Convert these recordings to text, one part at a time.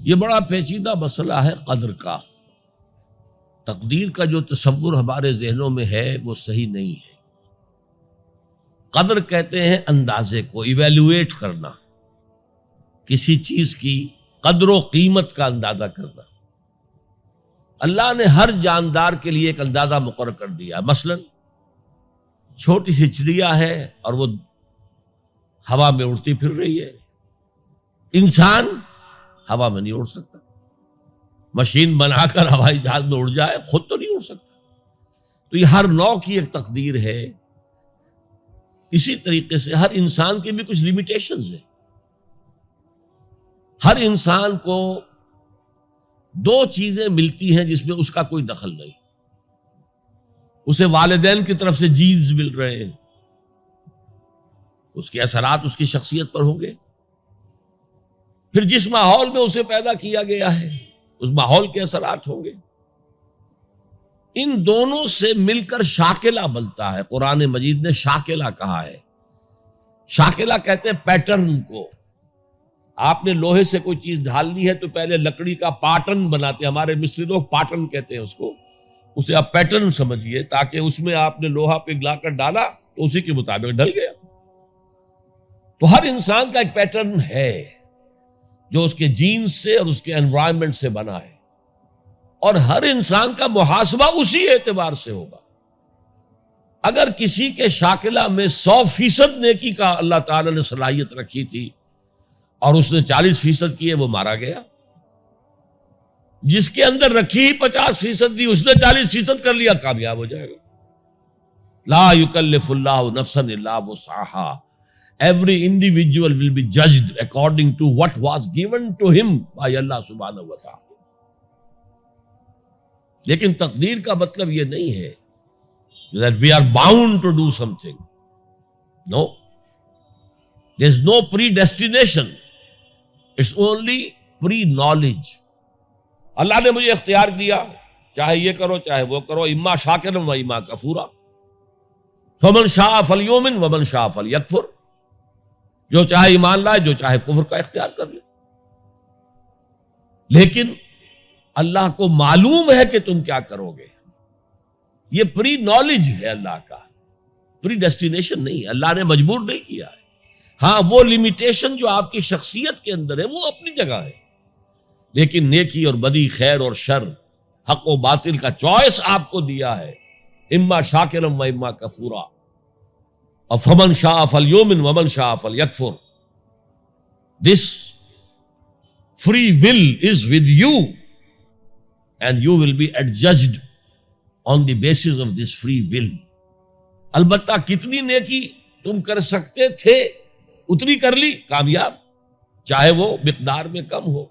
یہ بڑا پیچیدہ مسئلہ ہے قدر کا. تقدیر کا جو تصور ہمارے ذہنوں میں ہے وہ صحیح نہیں ہے. قدر کہتے ہیں اندازے کو، ایویلویٹ کرنا، کسی چیز کی قدر و قیمت کا اندازہ کرنا. اللہ نے ہر جاندار کے لیے ایک اندازہ مقرر کر دیا. مثلا چھوٹی سی چڑیا ہے اور وہ ہوا میں اڑتی پھر رہی ہے. انسان ہوا میں نہیں اڑ سکتا. مشین بنا کر ہوائی جہاز میں اڑ جائے، خود تو نہیں اڑ سکتا. تو یہ ہر نوع کی ایک تقدیر ہے. اسی طریقے سے ہر انسان کی بھی کچھ لیمیٹیشنز ہیں. ہر انسان کو دو چیزیں ملتی ہیں جس میں اس کا کوئی دخل نہیں. اسے والدین کی طرف سے جینز مل رہے ہیں، اس کے اثرات اس کی شخصیت پر ہوں گے. پھر جس ماحول میں اسے پیدا کیا گیا ہے اس ماحول کے اثرات ہوں گے. ان دونوں سے مل کر شاکلہ بنتا ہے. قرآن مجید نے شاکلہ کہا ہے. شاکلہ کہتے ہیں پیٹرن کو. آپ نے لوہے سے کوئی چیز ڈھالنی ہے تو پہلے لکڑی کا پاٹرن بناتے ہیں. ہمارے مصری لوگ پاٹرن کہتے ہیں اس کو. اسے آپ پیٹرن سمجھیے تاکہ اس میں آپ نے لوہا پگھلا کر ڈالا تو اسی کے مطابق ڈھل گیا. تو ہر انسان کا ایک پیٹرن ہے جو اس کے جینز سے اور اس کے انوائرمنٹ سے بنا ہے، اور ہر انسان کا محاسبہ اسی اعتبار سے ہوگا. اگر کسی کے شاکلہ میں 100% نیکی کا اللہ تعالی نے صلاحیت رکھی تھی اور اس نے 40% کی ہے، وہ مارا گیا. جس کے اندر رکھی 50% دی، اس نے 40% کر لیا، کامیاب ہو جائے گا. لا یکلف اللہ نفسا الا وسعها. Every individual will be judged according to what was given to him by Allah subhanahu wa ta'ala. لیکن تقدیر کا مطلب یہ نہیں ہے that we are bound to do something. No. There is no predestination. It's only pre-knowledge. اللہ نے مجھے اختیار دیا، چاہے یہ کرو چاہے وہ کرو، اما شاکرا و اما کفورا. فمن شاء فلیؤمن ومن شاء فلیکفر. جو چاہے ایمان لائے، جو چاہے کفر کا اختیار کر لے. لیکن اللہ کو معلوم ہے کہ تم کیا کرو گے. یہ پری نالج ہے اللہ کا، پری ڈیسٹینیشن نہیں. اللہ نے مجبور نہیں کیا ہے. ہاں وہ لمیٹیشن جو آپ کی شخصیت کے اندر ہے وہ اپنی جگہ ہے، لیکن نیکی اور بدی، خیر اور شر، حق و باطل کا چوائس آپ کو دیا ہے. اما شاکرا و اما کفورا. فمن شاء فلیؤمن ومن شاء فلیکفر. This free will is with you and you will be adjudged on the basis of this free will. البتہ کتنی نیکی تم کر سکتے تھے اتنی کر لی، کامیاب، چاہے وہ مقدار میں کم ہو.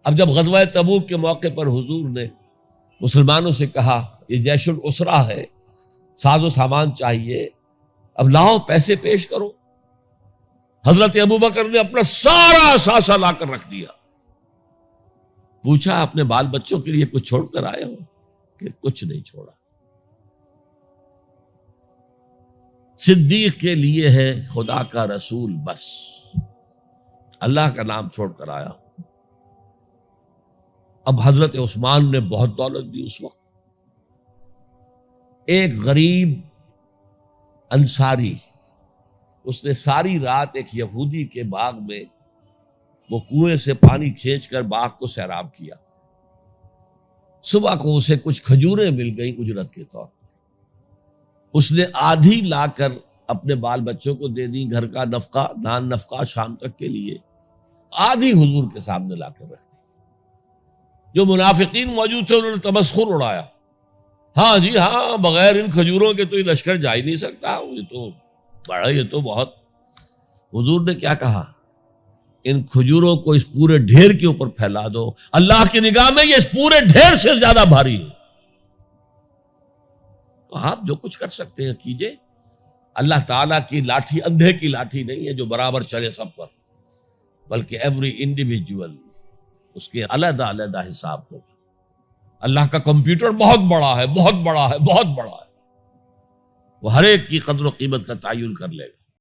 اب جب غزوہ تبوک کے موقع پر حضور نے مسلمانوں سے کہا یہ جیش العسرہ ہے، ساز و سامان چاہیے، اب لاؤ پیسے پیش کرو. حضرت ابوبکر نے اپنا سارا اثاثہ لا کر رکھ دیا. پوچھا اپنے بال بچوں کے لیے کچھ چھوڑ کر آئے ہو؟ کہ کچھ نہیں چھوڑا. صدیق کے لیے ہے خدا کا رسول، بس اللہ کا نام چھوڑ کر آیا. اب حضرت عثمان نے بہت دولت دی اس وقت. ایک غریب انصاری، اس نے ساری رات ایک یہودی کے باغ میں وہ کنویں سے پانی کھینچ کر باغ کو سیراب کیا. صبح کو اسے کچھ کھجوریں مل گئیں اجرت کے طور پر. اس نے آدھی لا کر اپنے بال بچوں کو دے دی، گھر کا نفقہ، نان نفقہ شام تک کے لیے. آدھی حضور کے سامنے لا کر رکھ دی. جو منافقین موجود تھے انہوں نے تمسخر اڑایا. ہاں جی ہاں، بغیر ان کھجوروں کے تو یہ لشکر جا ہی نہیں سکتا، یہ تو بڑا، یہ تو بہت. حضور نے کیا کہا؟ ان کھجوروں کو اس پورے ڈھیر کے اوپر پھیلا دو، اللہ کی نگاہ میں یہ اس پورے ڈھیر سے زیادہ بھاری ہے. تو آپ جو کچھ کر سکتے ہیں کیجئے. اللہ تعالیٰ کی لاٹھی اندھے کی لاٹھی نہیں ہے جو برابر چلے سب پر، بلکہ ایوری انڈیویجول اس کے علیحدہ علیحدہ حساب ہوگا. اللہ کا کمپیوٹر بہت بڑا ہے، بہت بڑا ہے، بہت بڑا ہے. وہ ہر ایک کی قدر و قیمت کا تعین کر لے گا.